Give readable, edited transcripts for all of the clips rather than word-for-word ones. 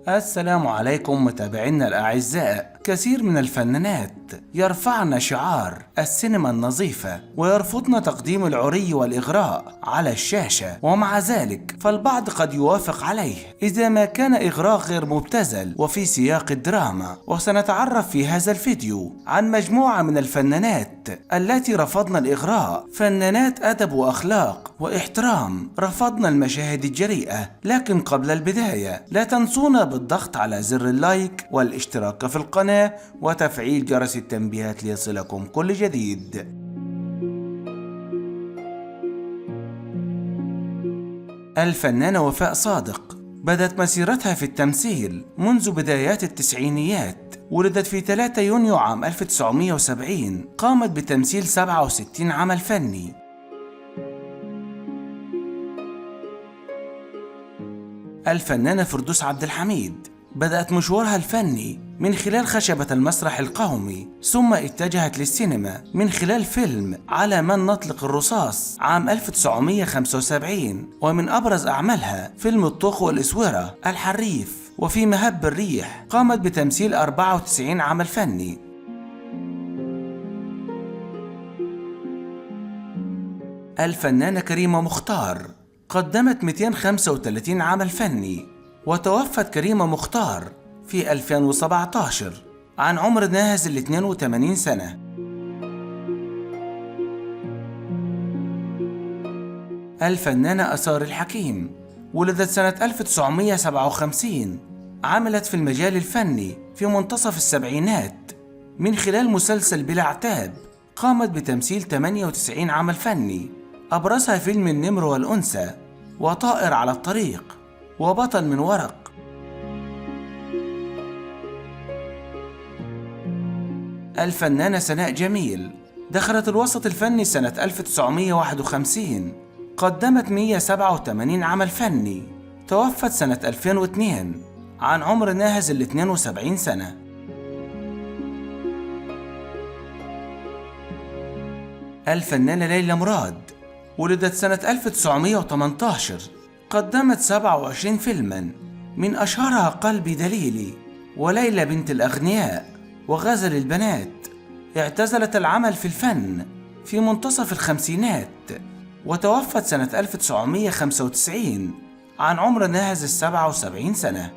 السلام عليكم متابعينا الأعزاء. كثير من الفنانات يرفعن شعار السينما النظيفة ويرفضن تقديم العري والإغراء على الشاشة، ومع ذلك فالبعض قد يوافق عليه إذا ما كان إغراء غير مبتذل وفي سياق الدراما. وسنتعرف في هذا الفيديو عن مجموعة من الفنانات التي رفضن الإغراء، فنانات أدب وأخلاق واحترام رفضن المشاهد الجريئة. لكن قبل البداية لا تنسونا بالضغط على زر اللايك والاشتراك في القناة وتفعيل جرس التنبيهات ليصلكم كل جديد. الفنانة وفاء صادق بدأت مسيرتها في التمثيل منذ بدايات التسعينيات. ولدت في 3 يونيو عام 1970. قامت بتمثيل 67 عمل فني. الفنانة فردوس عبد الحميد بدأت مشوارها الفني من خلال خشبة المسرح القومي، ثم اتجهت للسينما من خلال فيلم على من نطلق الرصاص عام 1975. ومن أبرز أعمالها فيلم الطوخ والإسورة، الحريف، وفي مهب الريح. قامت بتمثيل 94 عمل فني. الفنانة كريمة مختار قدمت 235 عمل فني. وتوفت كريمة مختار في 2017 عن عمر ناهز 82 سنة. الفنانة أسار الحكيم ولدت سنة 1957. عملت في المجال الفني في منتصف السبعينات من خلال مسلسل بلا عتاب. قامت بتمثيل 98 عمل فني، أبرزها فيلم النمر والأنثى، وطائر على الطريق، وبطل من ورق. الفنانة سناء جميل دخلت الوسط الفني سنة 1951. قدمت 187 عمل فني. توفت سنة 2002 عن عمر ناهز 72 سنة. الفنانة ليلى مراد ولدت سنة 1918. قدمت 27 فيلما، من أشهرها قلبي دليلي، وليلى بنت الأغنياء، وغزل البنات. اعتزلت العمل في الفن في منتصف الخمسينات، وتوفت سنة 1995 عن عمر ناهز 77 سنة.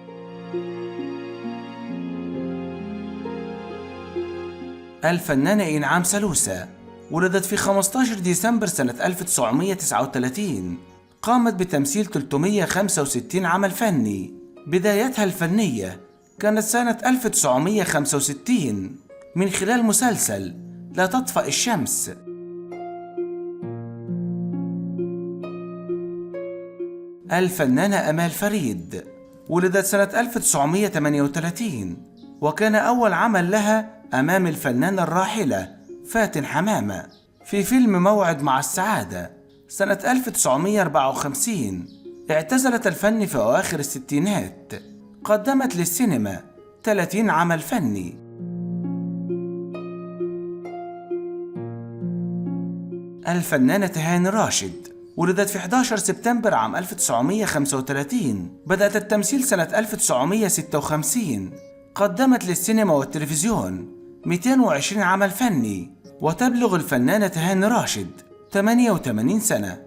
الفنانة إنعام سالوسة ولدت في 15 ديسمبر سنة 1939. قامت بتمثيل 365 عمل فني. بدايتها الفنية كانت سنة 1965 من خلال مسلسل لا تطفأ الشمس. الفنانة أمال فريد ولدت سنة 1938. وكان أول عمل لها أمام الفنانة الراحلة فاتن حمامة في فيلم موعد مع السعادة سنة 1954. اعتزلت الفن في أواخر الستينات. قدمت للسينما 30 عمل فني. الفنانة هاني راشد ولدت في 11 سبتمبر عام 1935. بدأت التمثيل سنة 1956. قدمت للسينما والتلفزيون 220 عمل فني. وتبلغ الفنانة هاني راشد 88 سنة.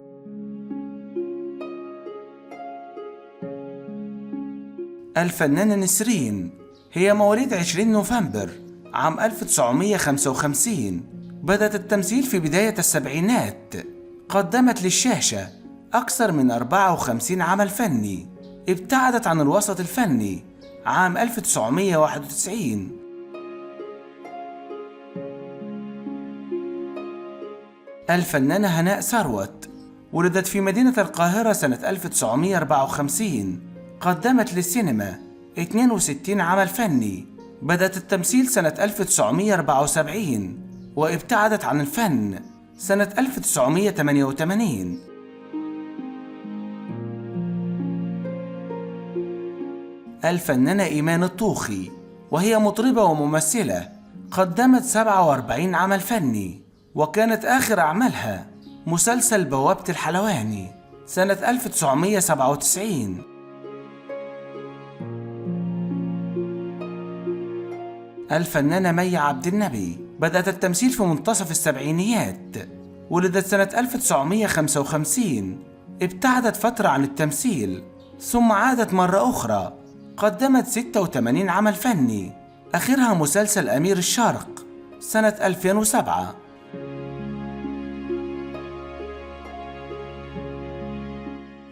الفنانة نسرين هي مواليد 20 نوفمبر عام 1955. بدأت التمثيل في بداية السبعينات. قدمت للشاشة أكثر من 54 عمل فني. ابتعدت عن الوسط الفني عام 1991. الفنانة هناء ثروت ولدت في مدينة القاهرة سنة 1954. قدمت للسينما 62 عمل فني. بدأت التمثيل سنة 1974 وابتعدت عن الفن سنة 1988. الفنانة إيمان الطوخي وهي مطربة وممثلة. قدمت 47 عمل فني. وكانت آخر أعمالها مسلسل بوابة الحلواني سنة 1997. الفنانة مي عبد النبي بدأت التمثيل في منتصف السبعينيات، ولدت سنة 1955. ابتعدت فترة عن التمثيل ثم عادت مرة أخرى، قدمت 86 عمل فني، آخرها مسلسل أمير الشرق سنة 2007.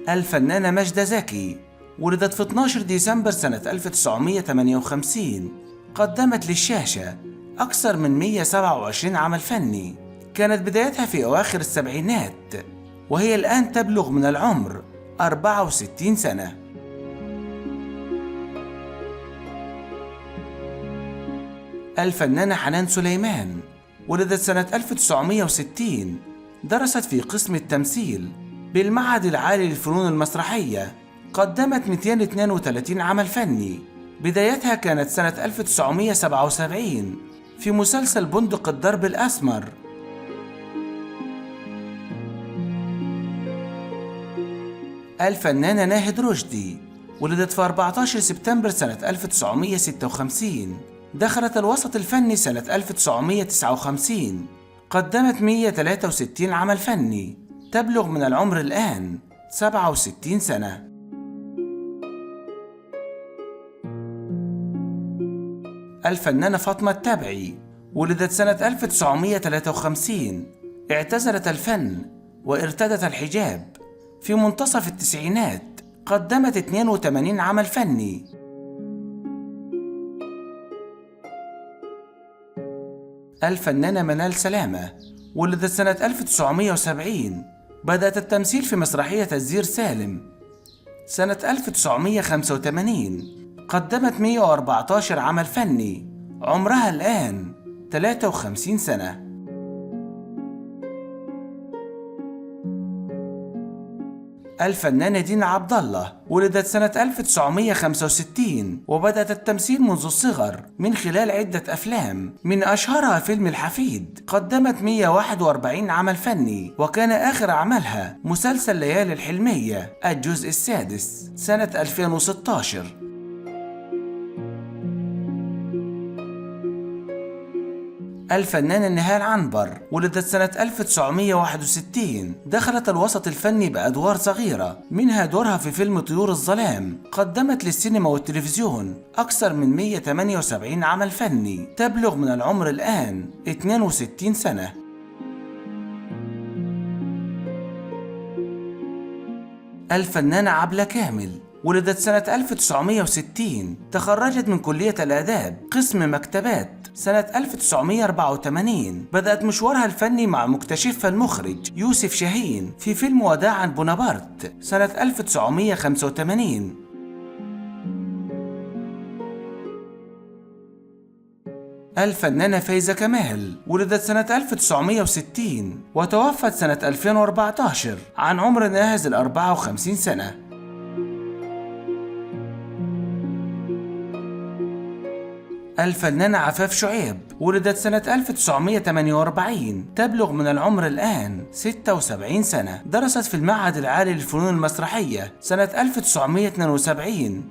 الفنانة ماجدة زكي ولدت في 12 ديسمبر سنة 1958. قدمت للشاشة أكثر من 127 عمل فني. كانت بدايتها في أواخر السبعينات، وهي الآن تبلغ من العمر 64 سنة. الفنانة حنان سليمان ولدت سنة 1960. درست في قسم التمثيل بالمعهد العالي للفنون المسرحية. قدمت 232 عمل فني. بدايتها كانت سنة 1977 في مسلسل بندق الدرب الأسمر. الفنانة ناهد رشدي ولدت في 14 سبتمبر سنة 1956. دخلت الوسط الفني سنة 1959. قدمت 163 عمل فني. تبلغ من العمر الآن 67 سنة. الفنانة فاطمة التبعي ولدت سنة 1953. اعتزلت الفن وارتدت الحجاب في منتصف التسعينات. قدمت 82 عمل فني. الفنانة منال سلامة ولدت سنة 1970. بدأت التمثيل في مسرحية الزير سالم سنة 1985. قدمت 114 عمل فني. عمرها الآن 53 سنة. الفنانة دينا عبد الله ولدت سنة 1965. وبدأت التمثيل منذ الصغر من خلال عدة أفلام، من أشهرها فيلم الحفيد. قدمت 141 عمل فني، وكان آخر عملها مسلسل ليالي الحلمية الجزء السادس سنة 2016. الفنانة نهال عنبر ولدت سنة 1961. دخلت الوسط الفني بأدوار صغيرة، منها دورها في فيلم طيور الظلام. قدمت للسينما والتلفزيون أكثر من 178 عمل فني. تبلغ من العمر الآن 62 سنة. الفنانة عبلة كامل ولدت سنة 1960. تخرجت من كلية الآداب قسم مكتبات سنة 1984. بدأت مشوارها الفني مع مكتشفها المخرج يوسف شاهين في فيلم وداعا بونابرت سنة 1985. الفنانة فايزة كمال ولدت سنة 1960 وتوفت سنة 2014 عن عمر ناهز 54 سنة. الفنانة عفاف شعيب ولدت سنة 1948. تبلغ من العمر الآن 76 سنة. درست في المعهد العالي للفنون المسرحية سنة 1972.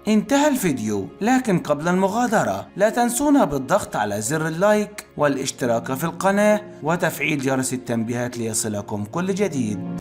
انتهى الفيديو، لكن قبل المغادرة لا تنسونا بالضغط على زر اللايك والاشتراك في القناة وتفعيل جرس التنبيهات ليصلكم كل جديد.